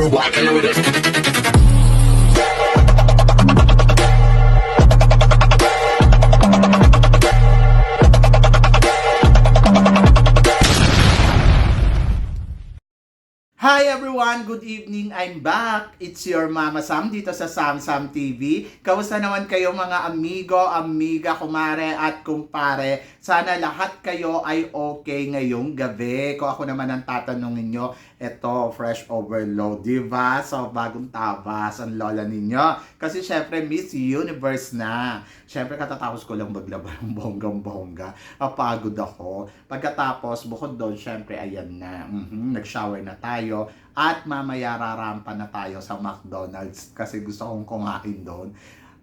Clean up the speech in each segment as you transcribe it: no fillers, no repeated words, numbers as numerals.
rockin' with it. Hi everyone! Good evening! I'm back! It's your Mama Sam dito sa Sam Sam TV. Kamusta naman kayo mga amigo, amiga, kumare at kumpare? Sana lahat kayo ay okay ngayong gabi. Kung ako naman ang tatanungin nyo, eto, fresh overload, diba? So, bagong tabas ang lola ninyo. Kasi syempre, Miss Universe na. Syempre, katatapos ko lang maglaba ng bonggang-bongga. Napagod ako. Pagkatapos, bukod doon, syempre, ayan na. Nag-shower na tayo. At mamaya rarampa na tayo sa McDonald's kasi gusto kong kumain doon.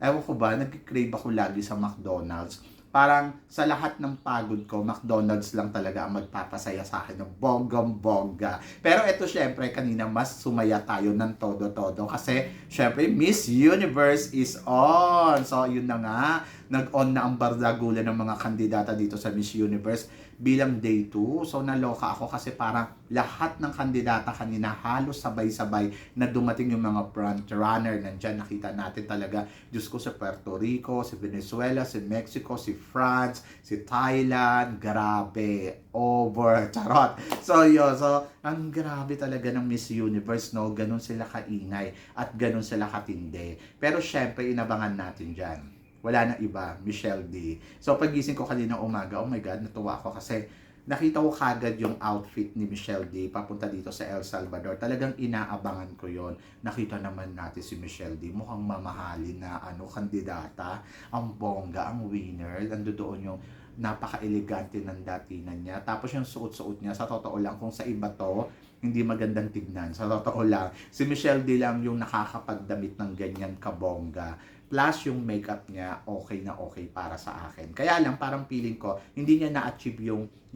Ewan ko ba, nag-crave ako lagi sa McDonald's. Parang sa lahat ng pagod ko, McDonald's lang talaga ang magpapasaya sa akin ng bonggang-bongga. Pero ito syempre, kanina mas sumaya tayo ng todo-todo kasi syempre Miss Universe is on. So yun na nga, nag-on na ang bardagulan ng mga kandidata dito sa Miss Universe bilang day 2. So naloka ako kasi parang lahat ng kandidata kanina halos sabay-sabay na dumating yung mga front runner. Nandyan nakita natin talaga, Diyos ko, si Puerto Rico, si Venezuela, si Mexico, si France, si Thailand, grabe, over, charot. So yun, so ang grabe talaga ng Miss Universe, no? Ganun sila kaingay at ganun sila katindi. Pero syempre, inabangan natin dyan. Wala na iba, Michelle D. So pagising ko kanina umaga, oh my God, natuwa ako kasi nakita ko kagad yung outfit ni Michelle D papunta dito sa El Salvador. Talagang inaabangan ko yon. Nakita naman natin si Michelle D. Mukhang mamahalin na kandidata. Ang bongga, ang winner. Nandoon yung napaka-elegante ng datinan niya. Tapos yung suot-suot niya, sa totoo lang, kung sa iba to, hindi magandang tignan. Sa totoo lang, si Michelle D lang yung nakakapagdamit ng ganyan kabongga. Plus yung makeup niya, okay na okay para sa akin. Kaya lang, parang feeling ko, hindi niya na-achieve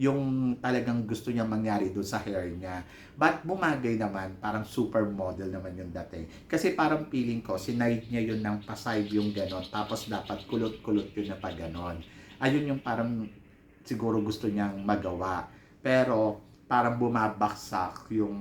yung talagang gusto niya mangyari doon sa hair niya. But bumagay naman, parang supermodel naman yung dating. Kasi parang feeling ko, sinaid niya yun ng paside yung ganon. Tapos dapat kulot-kulot yun na pa ganon. Ayun yung parang siguro gusto niyang magawa. Pero parang bumabaksak yung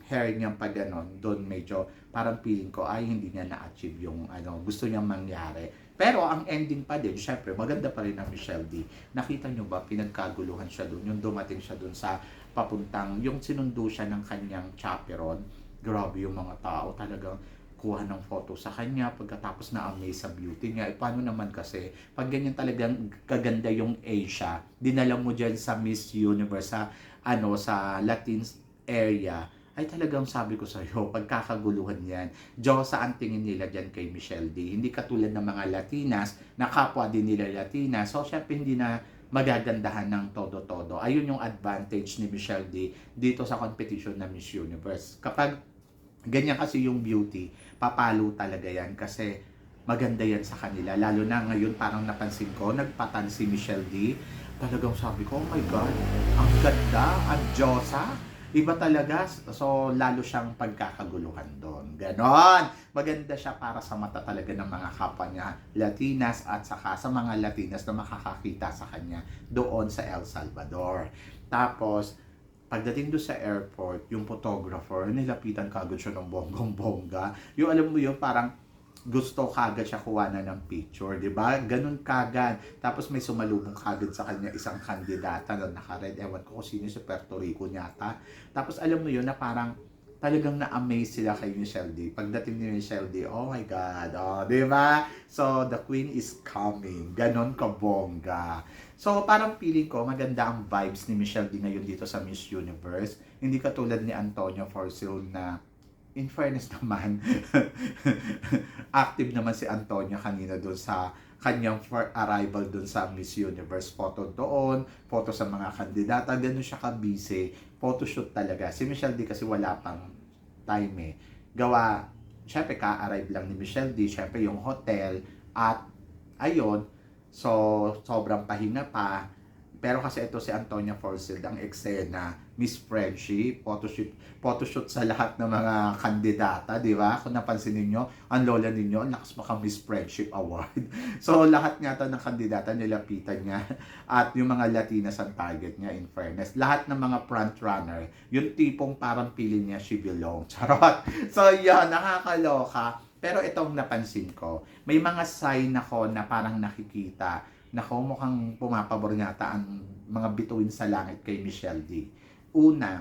hair niyang pa ganon. Doon medyo parang feeling ko ay hindi niya na-achieve yung gusto niyang mangyari. Pero ang ending pa din, syempre, maganda pa rin ang Michelle D. Nakita niyo ba, pinagkaguluhan siya doon, yung dumating siya doon sa papuntang, yung sinundo siya ng kanyang chaperon. Grabe yung mga tao, talagang kuha ng photo sa kanya, pagkatapos na-amaze sa beauty niya. Paano naman kasi, pag ganyan talagang kaganda yung Asia, dinala mo dyan sa Miss Universe, sa Latin area, ay talagang sabi ko sa iyo, pagkakaguluhan yan. Diyosa ang tingin nila dyan kay Michelle D. Hindi katulad ng mga Latinas, na kapwa din nila Latinas. So, syempre hindi na magagandahan ng todo-todo. Ayun yung advantage ni Michelle D dito sa competition na Miss Universe. Kapag ganyan kasi yung beauty, papalo talaga yan kasi maganda yan sa kanila. Lalo na ngayon, parang napansin ko, nagpatan si Michelle D. Talagang sabi ko, oh my God, ang ganda, ang Diyosa. Iba talaga, so lalo siyang pagkakaguluhan doon. Ganon! Maganda siya para sa mata talaga ng mga kapwa niya, Latinas at saka sa mga Latinas na makakakita sa kanya doon sa El Salvador. Tapos, pagdating doon sa airport, yung photographer, nilapitan kagad siya ng bonggong-bongga. Yung alam mo yun, parang gusto kagad siya kuha na ng picture, di ba? Ganun kagad. Tapos may sumalubong kagad sa kanya isang kandidata na naka-red. Ewan ko kung sino, si Puerto Rico nyata. Tapos alam mo yun na parang talagang na-amaze sila kay Michelle D. Pagdating ni Michelle D, oh my God, di ba? So, the queen is coming. Ganon kabongga. So, parang feeling ko, maganda ang vibes ni Michelle D ngayon dito sa Miss Universe. Hindi katulad ni Antonio Forcil na in fairness naman, active naman si Antonio kanina doon sa kanyang arrival doon sa Miss Universe. Photo doon, photo sa mga kandidata, ganun siya ka-busy. Photoshoot talaga. Si Michelle D kasi wala pang time Gawa, syempre ka-arrive lang ni Michelle D, syempre yung hotel, at ayun, so sobrang pahinga pa. Pero kasi ito si Antonia Forcil, ang eksena, Miss Friendship, photoshoot sa lahat ng mga kandidata, di ba? Kung napansin ninyo, ang lola ninyo, ang lakas maka Miss Friendship Award. So, lahat nga ng kandidata nilapitan niya at yung mga Latinas ang target niya, in fairness. Lahat ng mga front runner, yung tipong parang pili niya, she belong. Charot. So, yun, nakakaloka. Pero itong napansin ko, may mga sign ako na parang nakikita na mukhang pumapabor yata ang mga bituin sa langit kay Michelle D. Una,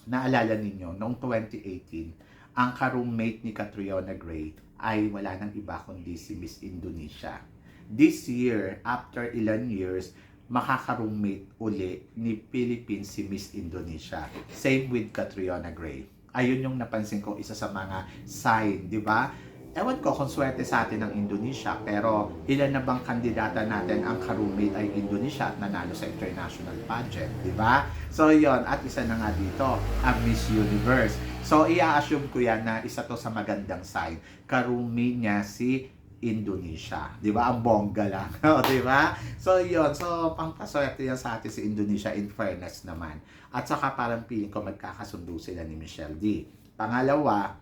naalala ninyo, noong 2018, ang ka-roommate ni Catriona Gray ay wala nang iba kundi si Miss Indonesia. This year, after ilan years, makaka-roommate uli ni Philippines si Miss Indonesia. Same with Catriona Gray. Ayun yung napansin ko, isa sa mga sign, di ba? Ewan ko kung swerte sa atin ng Indonesia, pero ilan na bang kandidata natin ang ka-roommate ay Indonesia at nanalo sa international pageant, di ba? So yon, at isa na nga dito, ang Miss Universe. So i-assume ko yan na isa to sa magandang sign. Ka-roommate niya si Indonesia, di ba? Ang bongga lang, di ba? So yon, so pampaswerte yan sa atin si Indonesia, in fairness naman. At saka parang feeling ko magkakasundo sila ni Michelle D. Pangalawa,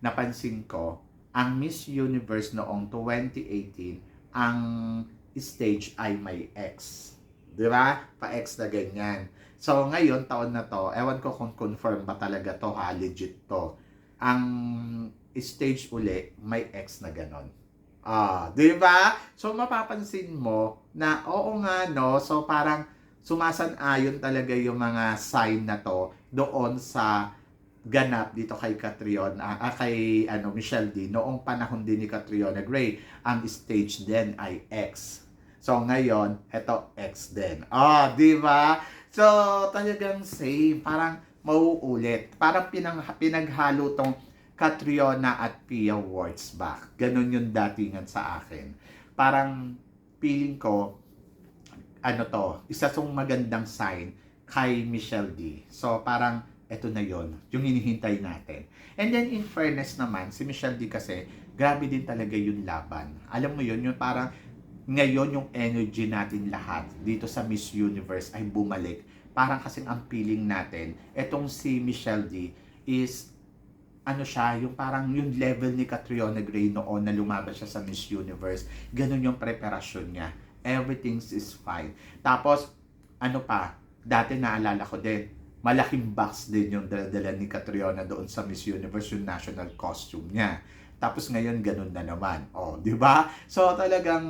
napansin ko, ang Miss Universe noong 2018, ang stage ay may X. Di ba? Pa-X na ganyan. So ngayon, taon na to, ewan ko kung confirm ba talaga to ha, legit to. Ang stage uli, may X na ganon. Di ba? So mapapansin mo na oo nga no, so parang sumasan-ayon talaga yung mga sign na to doon sa ganap dito kay Catriona, kay Michelle D. Noong panahon din ni Catriona Gray, ang stage din ay X. So ngayon, eto X din. Di ba? So talagang same, parang mauulit. Parang pinaghalo tong Catriona at Pia Wurtzbach. Ganun yung datingan sa akin. Parang feeling ko, isa tong magandang sign kay Michelle D. So parang eto na yon, yung hinihintay natin. And then in fairness naman, si Michelle D kasi, grabe din talaga yung laban. Alam mo yun, yung parang ngayon yung energy natin lahat dito sa Miss Universe ay bumalik. Parang kasing ang feeling natin, etong si Michelle D is siya, yung parang yung level ni Catriona Gray noon na lumaban siya sa Miss Universe, ganun yung preparasyon niya. Everything is fine. Tapos, dati naalala ko din, malaking box din yung dala ni Catriona doon sa Miss Universe, yung national costume niya. Tapos ngayon, ganun na naman. Di ba? So, talagang,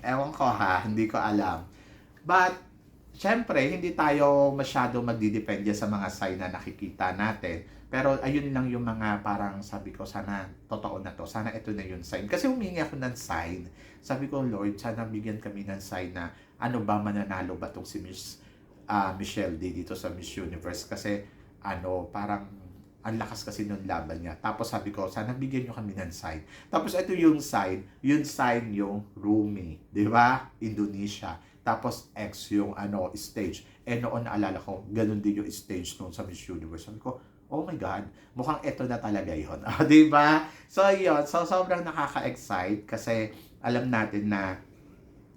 ewan ko ha, hindi ko alam. But, syempre, hindi tayo masyado magdidepende sa mga sign na nakikita natin. Pero, ayun lang yung mga parang sabi ko, sana totoo na to. Sana ito na yung sign. Kasi humingi ako ng sign. Sabi ko, Lord, sana bigyan kami ng sign na mananalo ba itong si Michelle D dito sa Miss Universe. Kasi, parang ang lakas kasi nung laban niya. Tapos sabi ko, sana bigyan nyo kami ng sign. Tapos ito yung sign yung roomie. Di ba? Indonesia. Tapos X yung stage. Noon naalala ko, ganun din yung stage noon sa Miss Universe. Sabi ko, oh my God, mukhang ito na talaga yun. Di ba? So yun, so sobrang nakaka-excite kasi alam natin na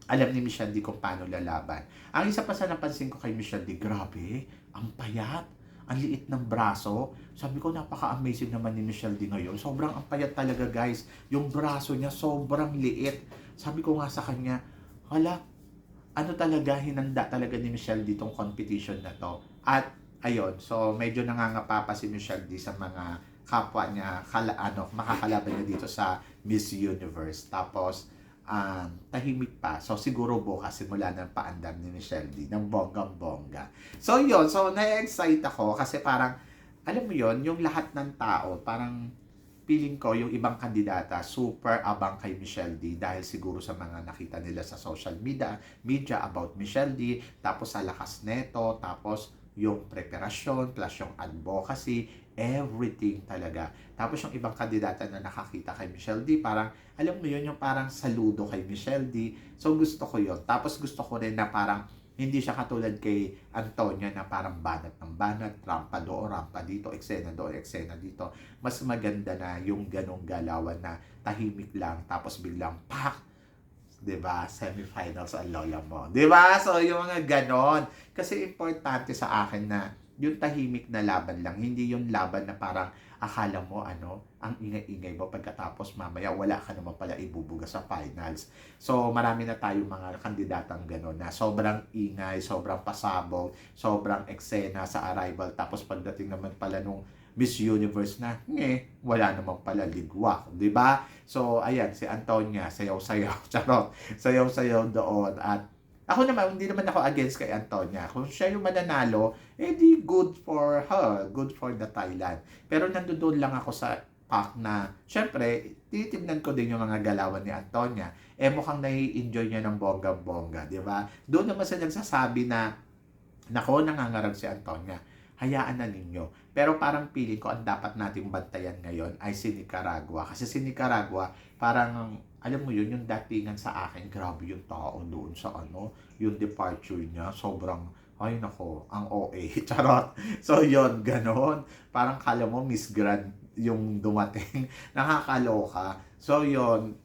alam ni Michelle D kung paano lalaban. Ang isa pa sa napansin ko kay Michelle D, grabe, ang payat. Ang liit ng braso. Sabi ko, napaka-amazing naman ni Michelle D ngayon. Sobrang ang payat talaga, guys. Yung braso niya, sobrang liit. Sabi ko nga sa kanya, hinanda talaga ni Michelle D tong competition na to. At, ayun, so medyo nangangapa pa si Michelle D sa mga kapwa niya, makakalaban niya dito sa Miss Universe. Tapos, tahimik pa. So, siguro bukas, simula ng paandar ni Michelle D ng bonggang-bongga. So, yun. So, na-excite ako kasi parang, alam mo yun, yung lahat ng tao, parang feeling ko, yung ibang kandidata, super abang kay Michelle D dahil siguro sa mga nakita nila sa social media about Michelle D, tapos sa lakas neto, tapos yung preparasyon, plus yung advocacy, everything talaga. Tapos yung ibang kandidata na nakakita kay Michelle D, parang, alam mo yun, yung parang saludo kay Michelle D. So, gusto ko yun. Tapos gusto ko rin na parang, hindi siya katulad kay Antonia na parang banat ng banat, rampa doon, rampa dito, eksena doon, eksena dito. Mas maganda na yung ganong galawan na tahimik lang, tapos biglang, pak! 'Di ba? Semifinals ang lola mo. 'Di ba? So yung mga ganon. Kasi importante sa akin na yung tahimik na laban lang, hindi yung laban na parang akala mo ang ingay-ingay mo pagkatapos mamaya wala ka naman pala ibubuga sa finals. So marami na tayong mga kandidatang gano'n na sobrang ingay, sobrang pasabog, sobrang eksena sa arrival, tapos pagdating naman pala nung Miss Universe na, wala naman pala ligwak, di ba? So, ayan, si Antonia, sayaw-sayaw, charot, sayaw-sayaw doon. At ako naman, hindi naman ako against kay Antonia. Kung siya yung mananalo, di good for her, good for the Thailand. Pero nandoon lang ako sa pack na, syempre, tinitignan ko din yung mga galawan ni Antonia. Mukhang nai-enjoy niya ng bongga-bongga, di ba? Doon naman sa nagsasabi na, nako, nangangarag si Antonia. Hayaan na ninyo. Pero parang feeling ko ang dapat nating bantayan ngayon ay si Nicaragua. Kasi si Nicaragua, parang, alam mo yun, yung datingan sa akin, grabe yung tao doon sa yung departure niya, sobrang, ay nako, ang OA, charot. So yun, ganon. Parang kala mo Miss Grand yung dumating, nakakaloka. So yun,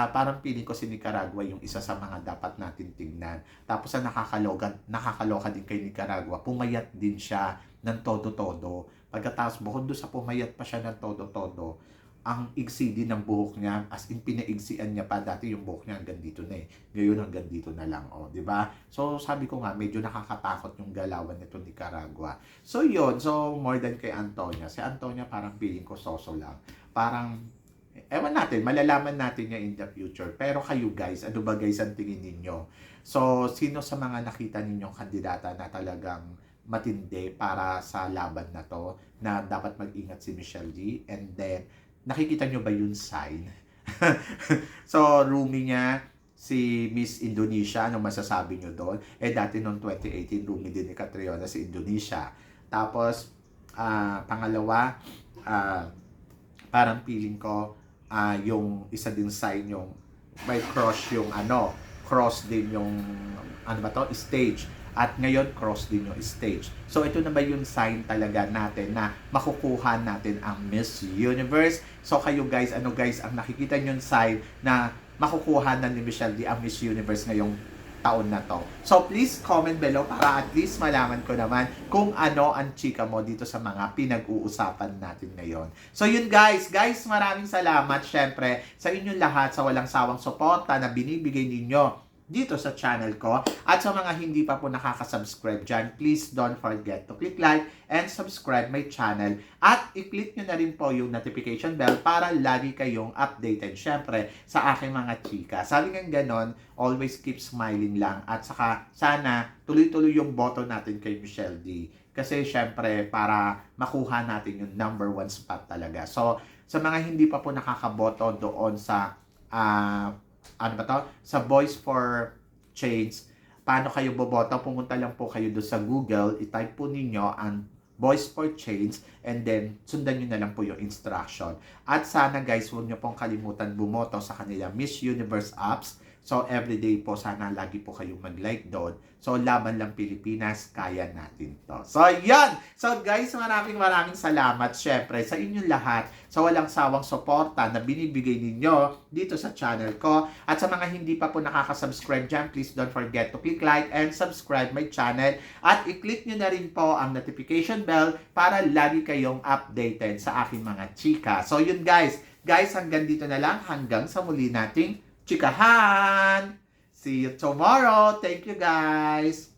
parang feeling ko si Nicaragua yung isa sa mga dapat natin tignan. Tapos ang nakakaloka din kay Nicaragua, pumayat din siya ng todo-todo. Pagkatapos bukod doon sa pumayat pa siya ng todo-todo, ang igsi din ng buhok niya, as in pinaigsian niya pa, dati yung buhok niya hanggang dito na ngayon hanggang dito na lang, di ba? So sabi ko nga, medyo nakakatakot yung galawan nito Nicaragua. So yun, so more than kay Antonia, si Antonia parang feeling ko soso lang. Parang ewan natin, malalaman natin niya in the future. Pero kayo guys, ano ba guys ang tingin ninyo? So, sino sa mga nakita ninyong kandidata na talagang matindi para sa laban na to, na dapat mag-ingat si Michelle D? And then, nakikita nyo ba yung sign? So, roomie niya, si Miss Indonesia, ano masasabi nyo doon? Dati noong 2018, roomie din ni Catriona si Indonesia. Tapos, pangalawa, parang feeling ko, yung isa din sign yung may cross yung cross din yung stage. At ngayon, cross din yung stage. So, ito na ba yung sign talaga natin na makukuha natin ang Miss Universe? So, kayo guys, ano guys, ang nakikita nyo yung sign na makukuha na ni Michelle D ang Miss Universe ngayong taon na to. So, please comment below para at least malaman ko naman kung ano ang chika mo dito sa mga pinag-uusapan natin ngayon. So, yun guys. Guys, maraming salamat syempre sa inyong lahat sa walang sawang suporta na binibigay ninyo dito sa channel ko. At sa mga hindi pa po nakaka-subscribe dyan, please don't forget to click like and subscribe my channel. At i-click nyo na rin po yung notification bell para lagi kayong updated syempre sa aking mga chika. Sabi nga ganon, always keep smiling lang. At saka sana tuloy-tuloy yung boto natin kay Michelle D. Kasi syempre para makuha natin yung number 1 spot talaga. So sa mga hindi pa po nakakaboto doon sa sa Voice for Change, paano kayo boboto? Pumunta lang po kayo doon sa Google, i-type po ninyo ang Voice for Change, and then sundan nyo na lang po yung instruction. At sana guys, huwag nyo pong kalimutan bumoto sa kanila Miss Universe apps. So everyday po, sana lagi po kayong mag-like doon. So laban lang Pilipinas, kaya natin to. So yan! So guys, maraming salamat syempre sa inyong lahat sa walang sawang suporta na binibigay ninyo dito sa channel ko. At sa mga hindi pa po nakaka-subscribe dyan, please don't forget to click like and subscribe my channel. At i-click nyo na rin po ang notification bell para lagi kayong updated sa aking mga chika. So yun guys, hanggang dito na lang, hanggang sa muli nating chikahan! See you tomorrow! Thank you guys!